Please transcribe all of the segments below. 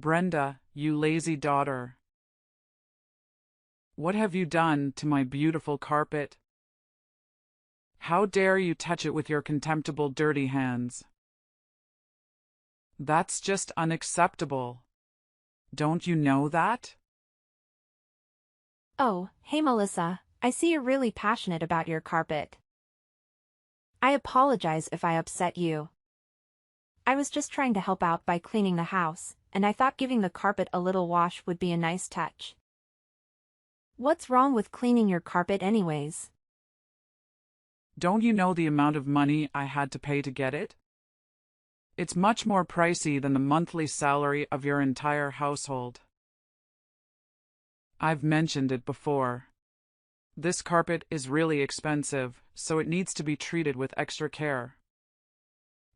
Brenda, you lazy daughter. What have you done to my beautiful carpet? How dare you touch it with your contemptible dirty hands? That's just unacceptable. Don't you know that? Oh, hey Melissa, I see you're really passionate about your carpet. I apologize if I upset you. I was just trying to help out by cleaning the house, and I thought giving the carpet a little wash would be a nice touch. What's wrong with cleaning your carpet anyways? Don't you know the amount of money I had to pay to get it? It's much more pricey than the monthly salary of your entire household. I've mentioned it before. This carpet is really expensive, so it needs to be treated with extra care.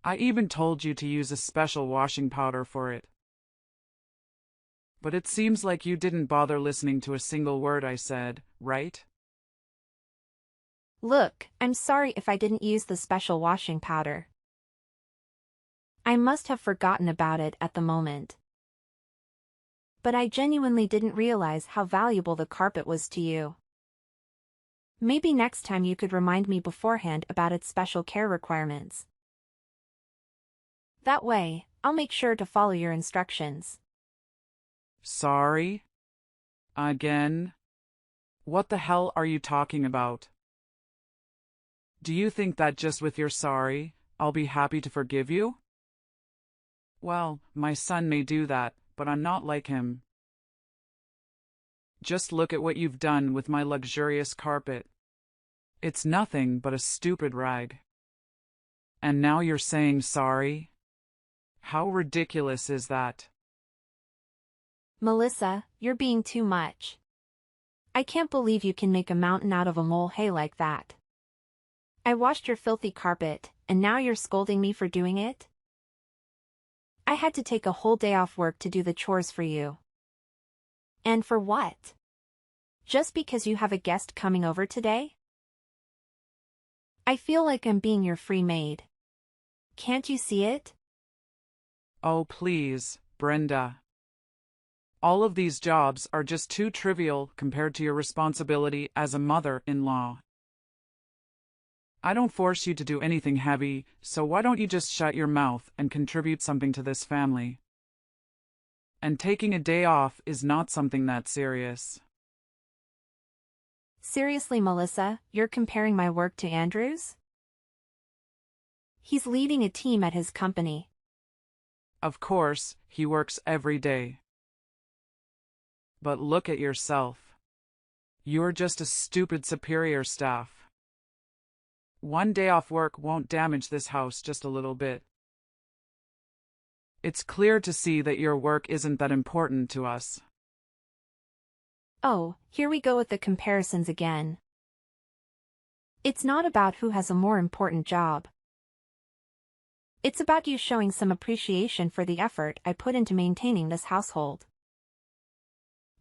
I even told you to use a special washing powder for it. But it seems like you didn't bother listening to a single word I said, right? Look, I'm sorry if I didn't use the special washing powder. I must have forgotten about it at the moment. But I genuinely didn't realize how valuable the carpet was to you. Maybe next time you could remind me beforehand about its special care requirements. That way, I'll make sure to follow your instructions. Sorry? Again? What the hell are you talking about? Do you think that just with your sorry, I'll be happy to forgive you? Well, my son may do that, but I'm not like him. Just look at what you've done with my luxurious carpet. It's nothing but a stupid rag. And now you're saying sorry? How ridiculous is that? Melissa, you're being too much. I can't believe you can make a mountain out of a molehill like that. I washed your filthy carpet, and now you're scolding me for doing it? I had to take a whole day off work to do the chores for you. And for what? Just because you have a guest coming over today? I feel like I'm being your free maid. Can't you see it? Oh, please, Brenda. All of these jobs are just too trivial compared to your responsibility as a mother-in-law. I don't force you to do anything heavy, so why don't you just shut your mouth and contribute something to this family? And taking a day off is not something that serious. Seriously, Melissa, you're comparing my work to Andrew's? He's leading a team at his company. Of course, he works every day. But look at yourself. You're just a stupid superior staff. One day off work won't damage this house just a little bit. It's clear to see that your work isn't that important to us. Oh, here we go with the comparisons again. It's not about who has a more important job. It's about you showing some appreciation for the effort I put into maintaining this household.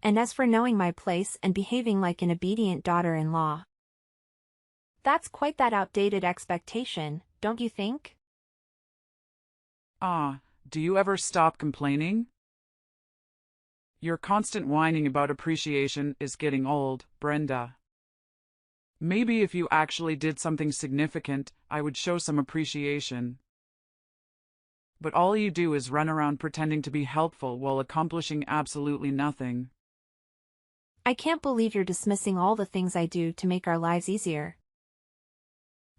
And as for knowing my place and behaving like an obedient daughter-in-law, that's quite that outdated expectation, don't you think? Do you ever stop complaining? Your constant whining about appreciation is getting old, Brenda. Maybe if you actually did something significant, I would show some appreciation. But all you do is run around pretending to be helpful while accomplishing absolutely nothing. I can't believe you're dismissing all the things I do to make our lives easier.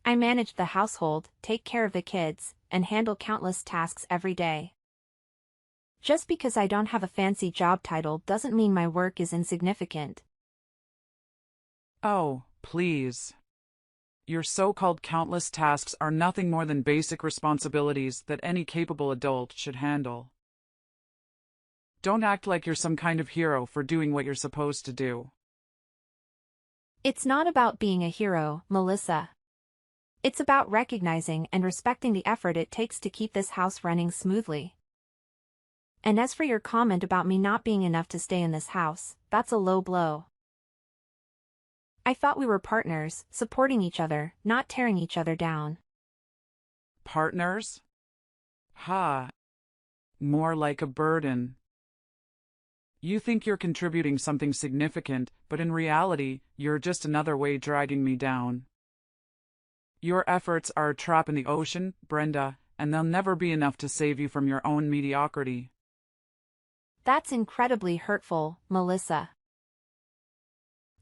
I manage the household, take care of the kids, and handle countless tasks every day. Just because I don't have a fancy job title doesn't mean my work is insignificant. Oh, please. Your so-called countless tasks are nothing more than basic responsibilities that any capable adult should handle. Don't act like you're some kind of hero for doing what you're supposed to do. It's not about being a hero, Melissa. It's about recognizing and respecting the effort it takes to keep this house running smoothly. And as for your comment about me not being enough to stay in this house, that's a low blow. I thought we were partners, supporting each other, not tearing each other down. Partners? Ha! More like a burden. You think you're contributing something significant, but in reality, you're just another way dragging me down. Your efforts are a trap in the ocean, Brenda, and they'll never be enough to save you from your own mediocrity. That's incredibly hurtful, Melissa.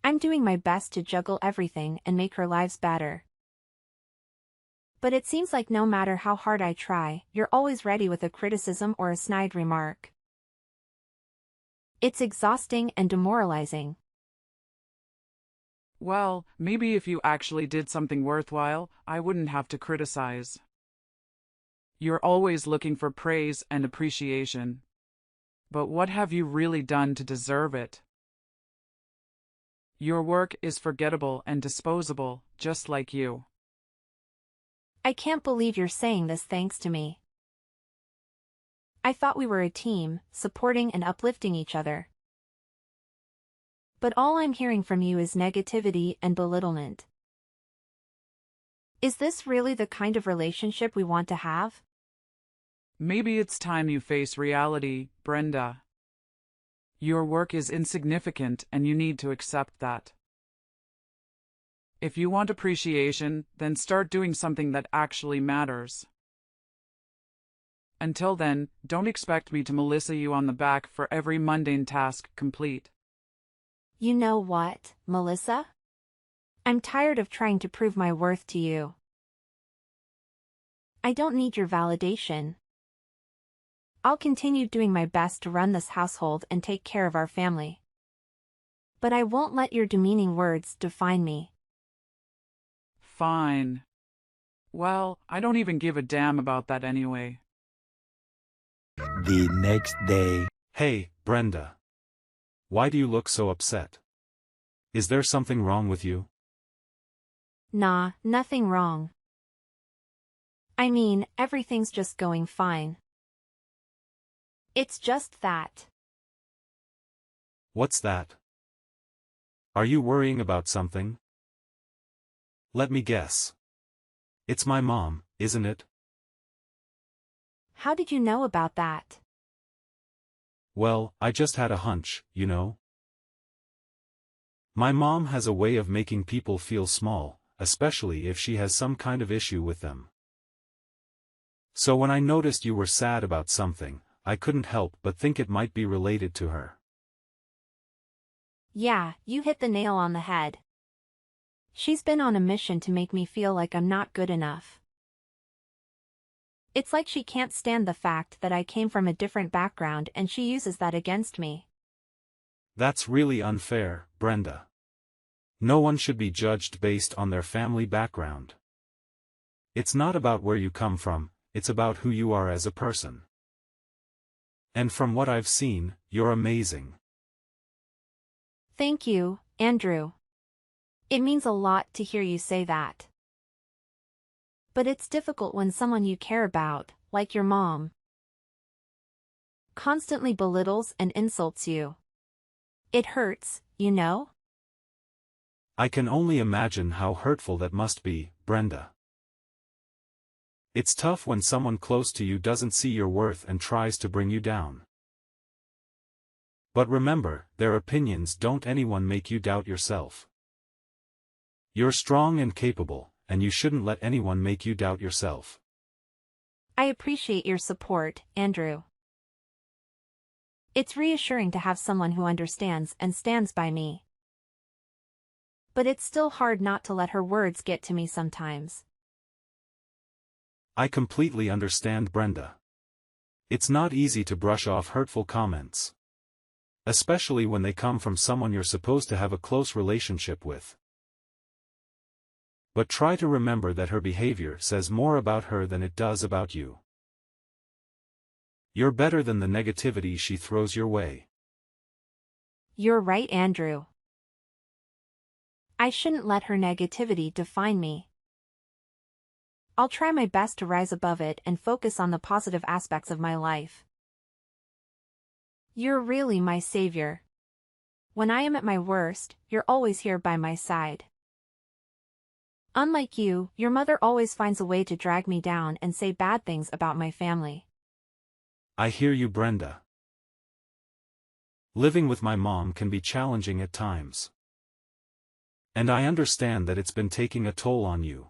I'm doing my best to juggle everything and make her lives better. But it seems like no matter how hard I try, you're always ready with a criticism or a snide remark. It's exhausting and demoralizing. Well, maybe if you actually did something worthwhile, I wouldn't have to criticize. You're always looking for praise and appreciation. But what have you really done to deserve it? Your work is forgettable and disposable, just like you. I can't believe you're saying this thanks to me. I thought we were a team, supporting and uplifting each other. But all I'm hearing from you is negativity and belittlement. Is this really the kind of relationship we want to have? Maybe it's time you face reality, Brenda. Your work is insignificant and you need to accept that. If you want appreciation, then start doing something that actually matters. Until then, don't expect me to Melissa you on the back for every mundane task complete. You know what, Melissa? I'm tired of trying to prove my worth to you. I don't need your validation. I'll continue doing my best to run this household and take care of our family. But I won't let your demeaning words define me. Fine. Well, I don't even give a damn about that anyway. The next day. Hey, Brenda. Why do you look so upset? Is there something wrong with you? Nah, nothing wrong. I mean, everything's just going fine. It's just that. What's that? Are you worrying about something? Let me guess. It's my mom, isn't it? How did you know about that? Well, I just had a hunch, you know. My mom has a way of making people feel small, especially if she has some kind of issue with them. So when I noticed you were sad about something, I couldn't help but think it might be related to her. Yeah, you hit the nail on the head. She's been on a mission to make me feel like I'm not good enough. It's like she can't stand the fact that I came from a different background and she uses that against me. That's really unfair, Brenda. No one should be judged based on their family background. It's not about where you come from, it's about who you are as a person. And from what I've seen, you're amazing. Thank you, Andrew. It means a lot to hear you say that. But it's difficult when someone you care about, like your mom, constantly belittles and insults you. It hurts, you know? I can only imagine how hurtful that must be, Brenda. It's tough when someone close to you doesn't see your worth and tries to bring you down. But remember, their opinions don't anyone make you doubt yourself. You're strong and capable, and you shouldn't let anyone make you doubt yourself. I appreciate your support, Andrew. It's reassuring to have someone who understands and stands by me. But it's still hard not to let her words get to me sometimes. I completely understand, Brenda. It's not easy to brush off hurtful comments. Especially when they come from someone you're supposed to have a close relationship with. But try to remember that her behavior says more about her than it does about you. You're better than the negativity she throws your way. You're right, Andrew. I shouldn't let her negativity define me. I'll try my best to rise above it and focus on the positive aspects of my life. You're really my savior. When I am at my worst, you're always here by my side. Unlike you, your mother always finds a way to drag me down and say bad things about my family. I hear you, Brenda. Living with my mom can be challenging at times. And I understand that it's been taking a toll on you.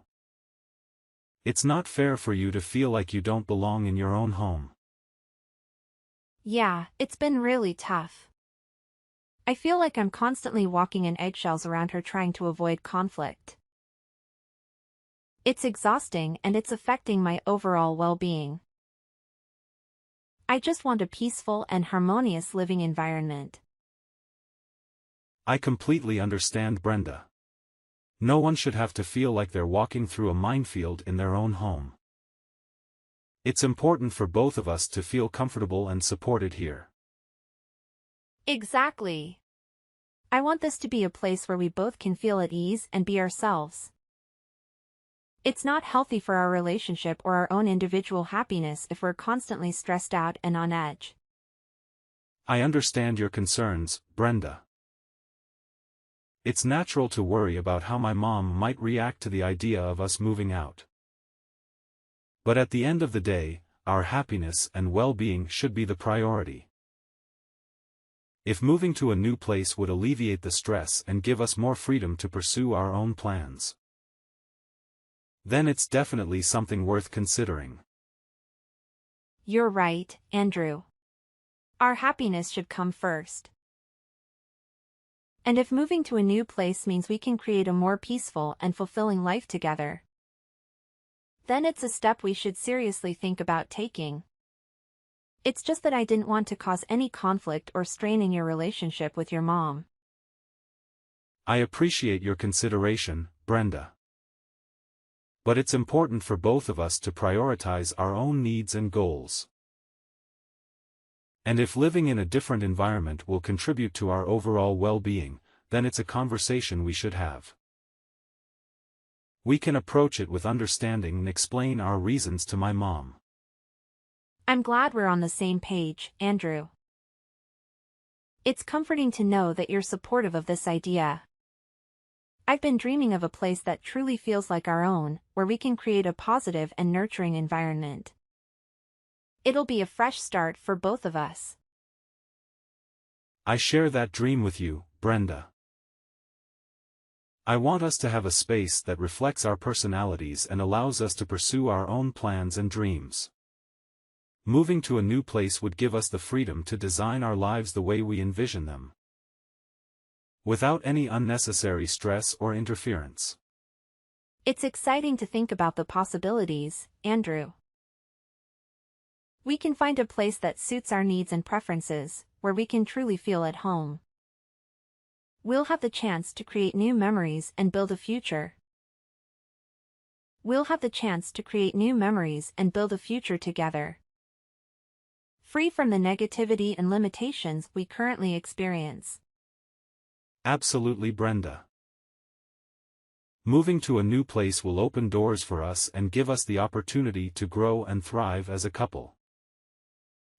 It's not fair for you to feel like you don't belong in your own home. Yeah, it's been really tough. I feel like I'm constantly walking in eggshells around her trying to avoid conflict. It's exhausting and it's affecting my overall well-being. I just want a peaceful and harmonious living environment. I completely understand, Brenda. No one should have to feel like they're walking through a minefield in their own home. It's important for both of us to feel comfortable and supported here. Exactly. I want this to be a place where we both can feel at ease and be ourselves. It's not healthy for our relationship or our own individual happiness if we're constantly stressed out and on edge. I understand your concerns, Brenda. It's natural to worry about how my mom might react to the idea of us moving out. But at the end of the day, our happiness and well-being should be the priority. If moving to a new place would alleviate the stress and give us more freedom to pursue our own plans, then it's definitely something worth considering. You're right, Andrew. Our happiness should come first. And if moving to a new place means we can create a more peaceful and fulfilling life together, then it's a step we should seriously think about taking. It's just that I didn't want to cause any conflict or strain in your relationship with your mom. I appreciate your consideration, Brenda. But it's important for both of us to prioritize our own needs and goals. And if living in a different environment will contribute to our overall well-being, then it's a conversation we should have. We can approach it with understanding and explain our reasons to my mom. I'm glad we're on the same page, Andrew. It's comforting to know that you're supportive of this idea. I've been dreaming of a place that truly feels like our own, where we can create a positive and nurturing environment. It'll be a fresh start for both of us. I share that dream with you, Brenda. I want us to have a space that reflects our personalities and allows us to pursue our own plans and dreams. Moving to a new place would give us the freedom to design our lives the way we envision them, without any unnecessary stress or interference. It's exciting to think about the possibilities, Andrew. We can find a place that suits our needs and preferences, where we can truly feel at home. We'll have the chance to create new memories and build a future. We'll have the chance to create new memories and build a future together, free from the negativity and limitations we currently experience. Absolutely, Brenda. Moving to a new place will open doors for us and give us the opportunity to grow and thrive as a couple.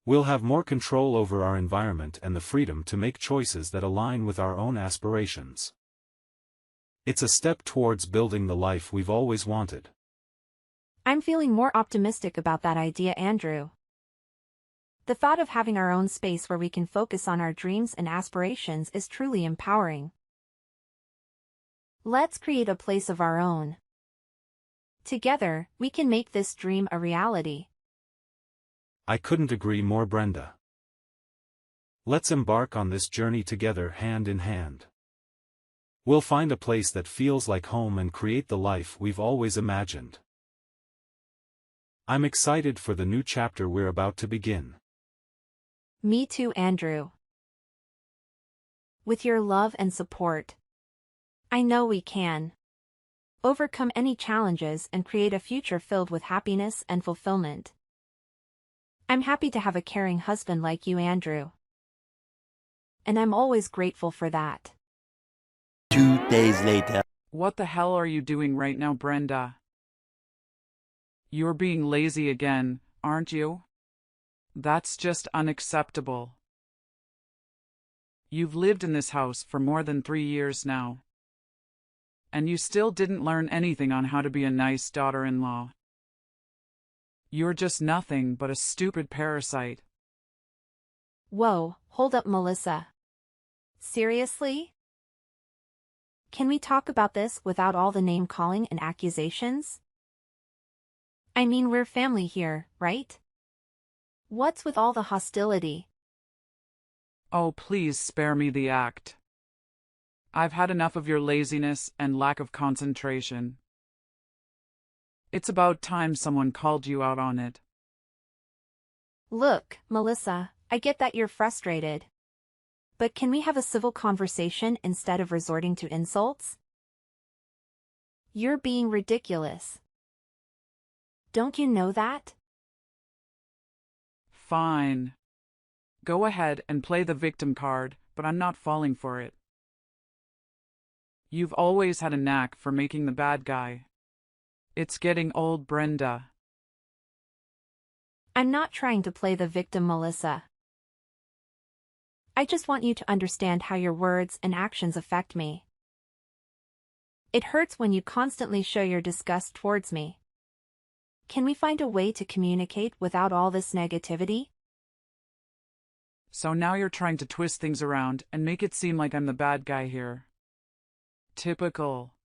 We'll have more control over our environment and the freedom to make choices that align with our own aspirations. It's a step towards building the life we've always wanted. I'm feeling more optimistic about that idea, Andrew. The thought of having our own space where we can focus on our dreams and aspirations is truly empowering. Let's create a place of our own. Together, we can make this dream a reality. I couldn't agree more, Brenda. Let's embark on this journey together, hand in hand. We'll find a place that feels like home and create the life we've always imagined. I'm excited for the new chapter we're about to begin. Me too, Andrew. With your love and support, I know we can overcome any challenges and create a future filled with happiness and fulfillment. I'm happy to have a caring husband like you, Andrew. And I'm always grateful for that. 2 days later. What the hell are you doing right now, Brenda? You're being lazy again, aren't you? That's just unacceptable. You've lived in this house for more than 3 years now, and you still didn't learn anything on how to be a nice daughter-in-law. You're just nothing but a stupid parasite. Whoa, hold up, Melissa. Seriously? Can we talk about this without all the name-calling and accusations? I mean, we're family here, right? What's with all the hostility? Oh, please spare me the act. I've had enough of your laziness and lack of concentration. It's about time someone called you out on it. Look, Melissa, I get that you're frustrated. But can we have a civil conversation instead of resorting to insults? You're being ridiculous. Don't you know that? Fine. Go ahead and play the victim card, but I'm not falling for it. You've always had a knack for making the bad guy. It's getting old, Brenda. I'm not trying to play the victim, Melissa. I just want you to understand how your words and actions affect me. It hurts when you constantly show your disgust towards me. Can we find a way to communicate without all this negativity? So now you're trying to twist things around and make it seem like I'm the bad guy here. Typical.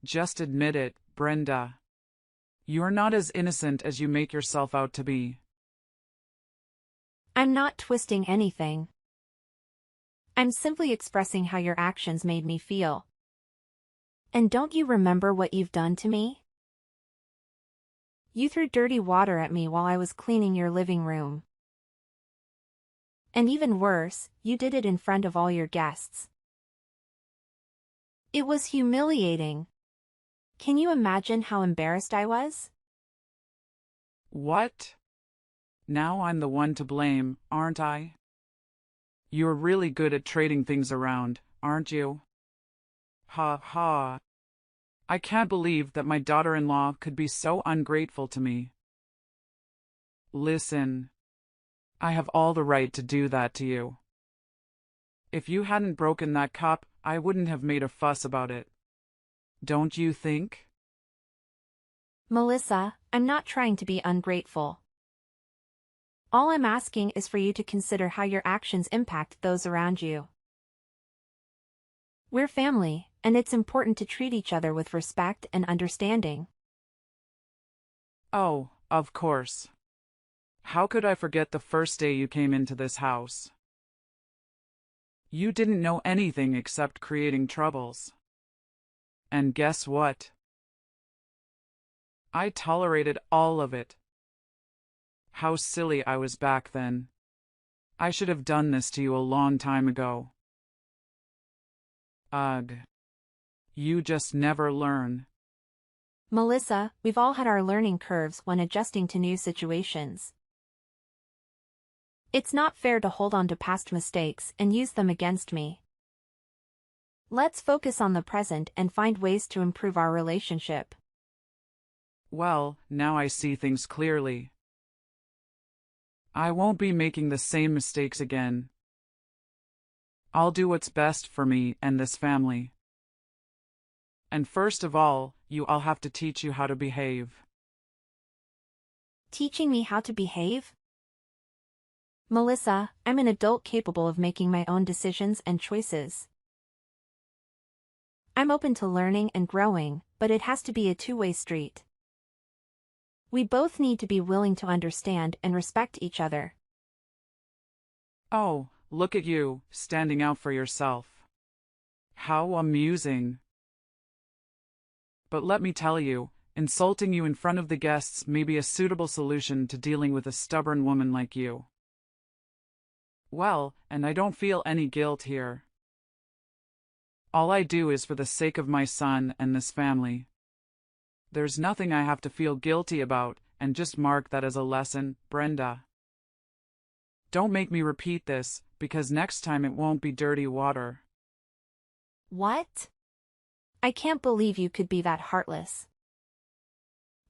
Just admit it, Brenda. You're not as innocent as you make yourself out to be. I'm not twisting anything. I'm simply expressing how your actions made me feel. And don't you remember what you've done to me? You threw dirty water at me while I was cleaning your living room. And even worse, you did it in front of all your guests. It was humiliating. Can you imagine how embarrassed I was? What? Now I'm the one to blame, aren't I? You're really good at trading things around, aren't you? Ha ha. I can't believe that my daughter-in-law could be so ungrateful to me. Listen. I have all the right to do that to you. If you hadn't broken that cup, I wouldn't have made a fuss about it. Don't you think? Melissa, I'm not trying to be ungrateful. All I'm asking is for you to consider how your actions impact those around you. We're family, and it's important to treat each other with respect and understanding. Oh, of course. How could I forget the first day you came into this house? You didn't know anything except creating troubles. And guess what? I tolerated all of it. How silly I was back then. I should have done this to you a long time ago. Ugh. You just never learn. Melissa, we've all had our learning curves when adjusting to new situations. It's not fair to hold on to past mistakes and use them against me. Let's focus on the present and find ways to improve our relationship. Well, now I see things clearly. I won't be making the same mistakes again. I'll do what's best for me and this family. And first of all, I'll have to teach you how to behave. Teaching me how to behave? Melissa, I'm an adult capable of making my own decisions and choices. I'm open to learning and growing, but it has to be a two-way street. We both need to be willing to understand and respect each other. Oh, look at you, standing out for yourself. How amusing. But let me tell you, insulting you in front of the guests may be a suitable solution to dealing with a stubborn woman like you. Well, and I don't feel any guilt here. All I do is for the sake of my son and this family. There's nothing I have to feel guilty about, and just mark that as a lesson, Brenda. Don't make me repeat this, because next time it won't be dirty water. What? I can't believe you could be that heartless.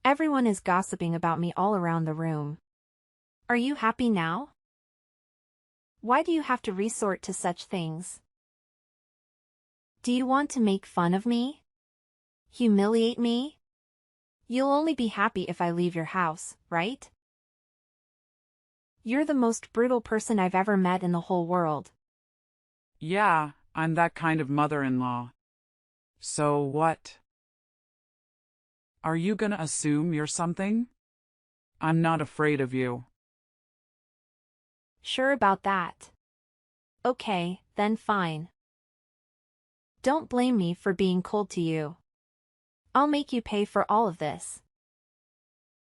Everyone is gossiping about me all around the room. Are you happy now? Why do you have to resort to such things? Do you want to make fun of me? Humiliate me? You'll only be happy if I leave your house, right? You're the most brutal person I've ever met in the whole world. Yeah, I'm that kind of mother-in-law. So what? Are you gonna assume you're something? I'm not afraid of you. Sure about that. Okay, then fine. Don't blame me for being cold to you. I'll make you pay for all of this.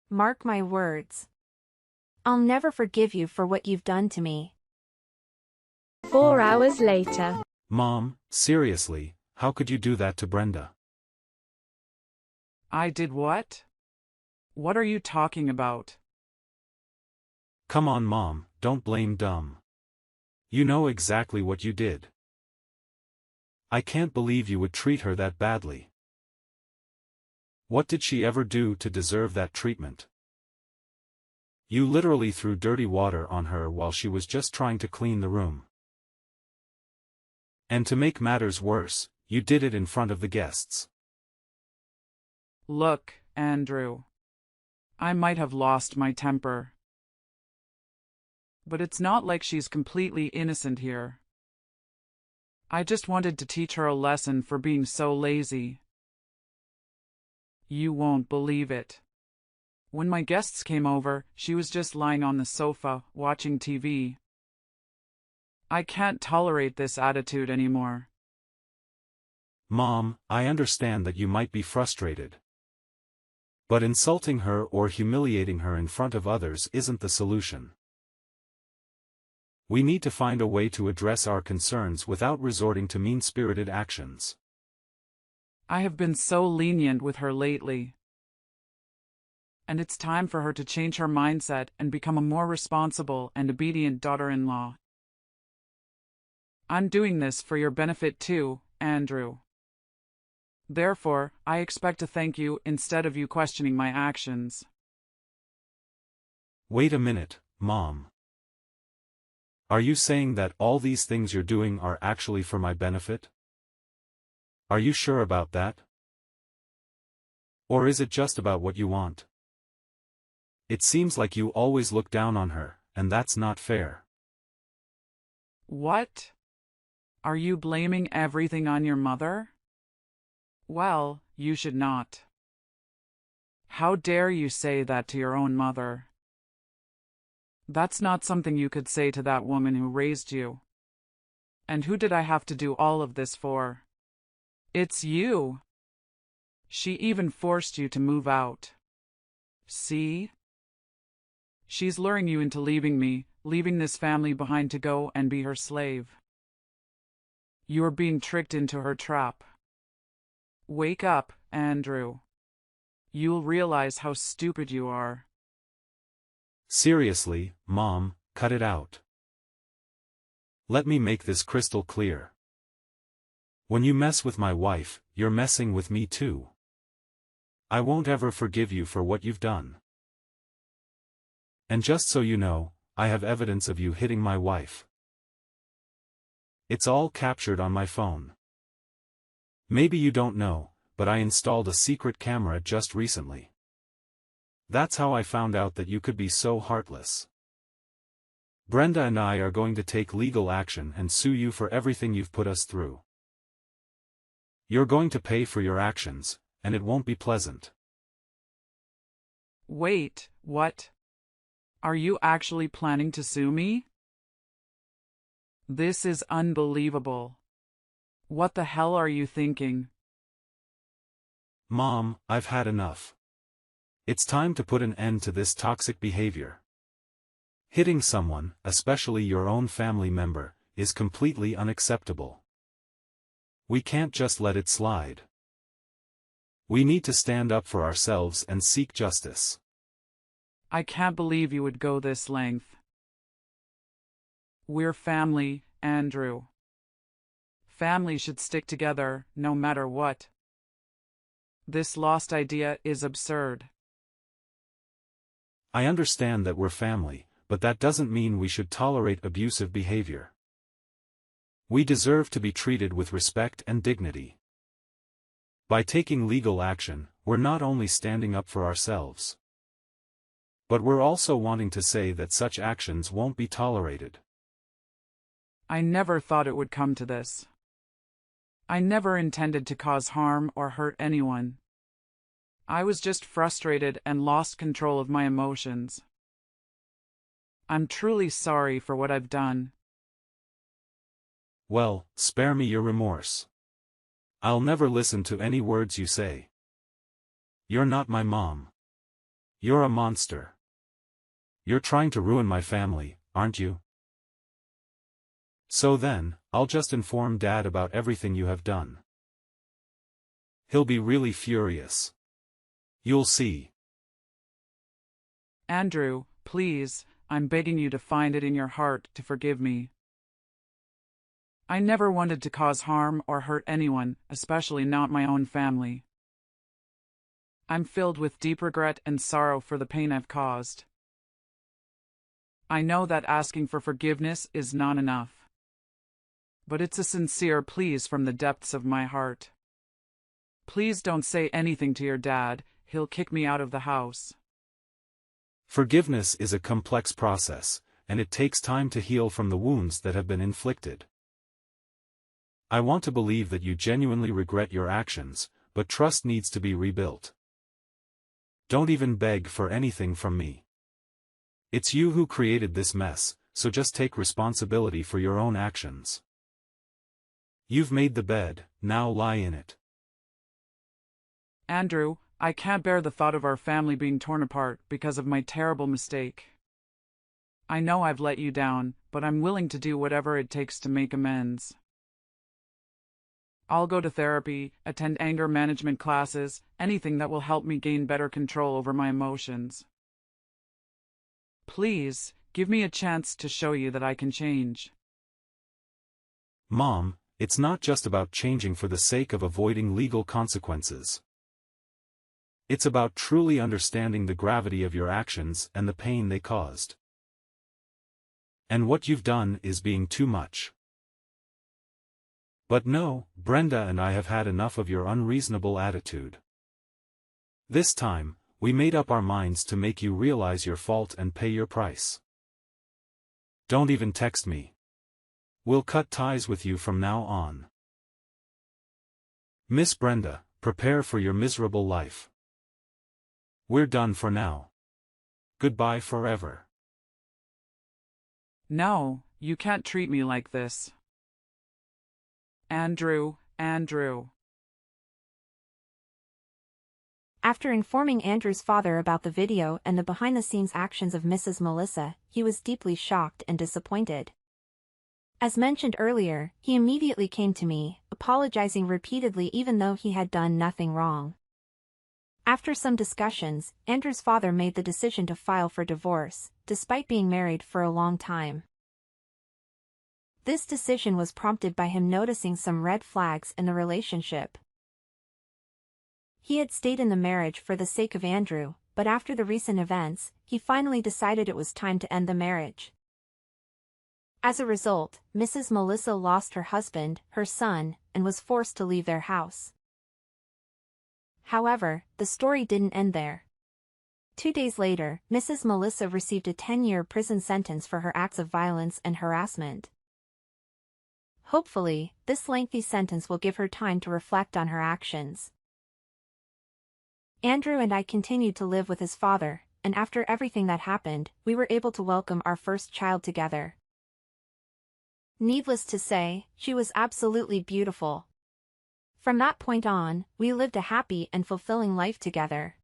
Mark my words. I'll never forgive you for what you've done to me. 4 hours later. Mom, seriously, how could you do that to Brenda? I did what? What are you talking about? Come on, Mom, don't blame Dumb. You know exactly what you did. I can't believe you would treat her that badly. What did she ever do to deserve that treatment? You literally threw dirty water on her while she was just trying to clean the room. And to make matters worse, you did it in front of the guests. Look, Andrew. I might have lost my temper. But it's not like she's completely innocent here. I just wanted to teach her a lesson for being so lazy. You won't believe it. When my guests came over, she was just lying on the sofa, watching TV. I can't tolerate this attitude anymore. Mom, I understand that you might be frustrated. But insulting her or humiliating her in front of others isn't the solution. We need to find a way to address our concerns without resorting to mean-spirited actions. I have been so lenient with her lately. And it's time for her to change her mindset and become a more responsible and obedient daughter-in-law. I'm doing this for your benefit too, Andrew. Therefore, I expect to thank you instead of you questioning my actions. Wait a minute, Mom. Are you saying that all these things you're doing are actually for my benefit? Are you sure about that? Or is it just about what you want? It seems like you always look down on her, and that's not fair. What? Are you blaming everything on your mother? Well, you should not. How dare you say that to your own mother? That's not something you could say to that woman who raised you. And who did I have to do all of this for? It's you. She even forced you to move out. See? She's luring you into leaving me, leaving this family behind to go and be her slave. You're being tricked into her trap. Wake up, Andrew. You'll realize how stupid you are. Seriously, Mom, cut it out. Let me make this crystal clear. When you mess with my wife, you're messing with me too. I won't ever forgive you for what you've done. And just so you know, I have evidence of you hitting my wife. It's all captured on my phone. Maybe you don't know, but I installed a secret camera just recently. That's how I found out that you could be so heartless. Brenda and I are going to take legal action and sue you for everything you've put us through. You're going to pay for your actions, and it won't be pleasant. Wait, what? Are you actually planning to sue me? This is unbelievable. What the hell are you thinking? Mom, I've had enough. It's time to put an end to this toxic behavior. Hitting someone, especially your own family member, is completely unacceptable. We can't just let it slide. We need to stand up for ourselves and seek justice. I can't believe you would go this length. We're family, Andrew. Family should stick together, no matter what. This lost idea is absurd. I understand that we're family, but that doesn't mean we should tolerate abusive behavior. We deserve to be treated with respect and dignity. By taking legal action, we're not only standing up for ourselves, but we're also wanting to say that such actions won't be tolerated. I never thought it would come to this. I never intended to cause harm or hurt anyone. I was just frustrated and lost control of my emotions. I'm truly sorry for what I've done. Well, spare me your remorse. I'll never listen to any words you say. You're not my mom. You're a monster. You're trying to ruin my family, aren't you? So then, I'll just inform Dad about everything you have done. He'll be really furious. You'll see. Andrew, please, I'm begging you to find it in your heart to forgive me. I never wanted to cause harm or hurt anyone, especially not my own family. I'm filled with deep regret and sorrow for the pain I've caused. I know that asking for forgiveness is not enough. But it's a sincere pleas from the depths of my heart. Please don't say anything to your dad, he'll kick me out of the house. Forgiveness is a complex process, and it takes time to heal from the wounds that have been inflicted. I want to believe that you genuinely regret your actions, but trust needs to be rebuilt. Don't even beg for anything from me. It's you who created this mess, so just take responsibility for your own actions. You've made the bed, now lie in it. Andrew, I can't bear the thought of our family being torn apart because of my terrible mistake. I know I've let you down, but I'm willing to do whatever it takes to make amends. I'll go to therapy, attend anger management classes, anything that will help me gain better control over my emotions. Please, give me a chance to show you that I can change. Mom, it's not just about changing for the sake of avoiding legal consequences. It's about truly understanding the gravity of your actions and the pain they caused. And what you've done is being too much. But no, Brenda and I have had enough of your unreasonable attitude. This time, we made up our minds to make you realize your fault and pay your price. Don't even text me. We'll cut ties with you from now on. Miss Brenda, prepare for your miserable life. We're done for now. Goodbye forever. No, you can't treat me like this. Andrew. After informing Andrew's father about the video and the behind-the-scenes actions of Mrs. Melissa, he was deeply shocked and disappointed. As mentioned earlier, he immediately came to me, apologizing repeatedly even though he had done nothing wrong. After some discussions, Andrew's father made the decision to file for divorce, despite being married for a long time. This decision was prompted by him noticing some red flags in the relationship. He had stayed in the marriage for the sake of Andrew, but after the recent events, he finally decided it was time to end the marriage. As a result, Mrs. Melissa lost her husband, her son, and was forced to leave their house. However, the story didn't end there. 2 days later, Mrs. Melissa received a 10-year prison sentence for her acts of violence and harassment. Hopefully, this lengthy sentence will give her time to reflect on her actions. Andrew and I continued to live with his father, and after everything that happened, we were able to welcome our first child together. Needless to say, she was absolutely beautiful. From that point on, we lived a happy and fulfilling life together.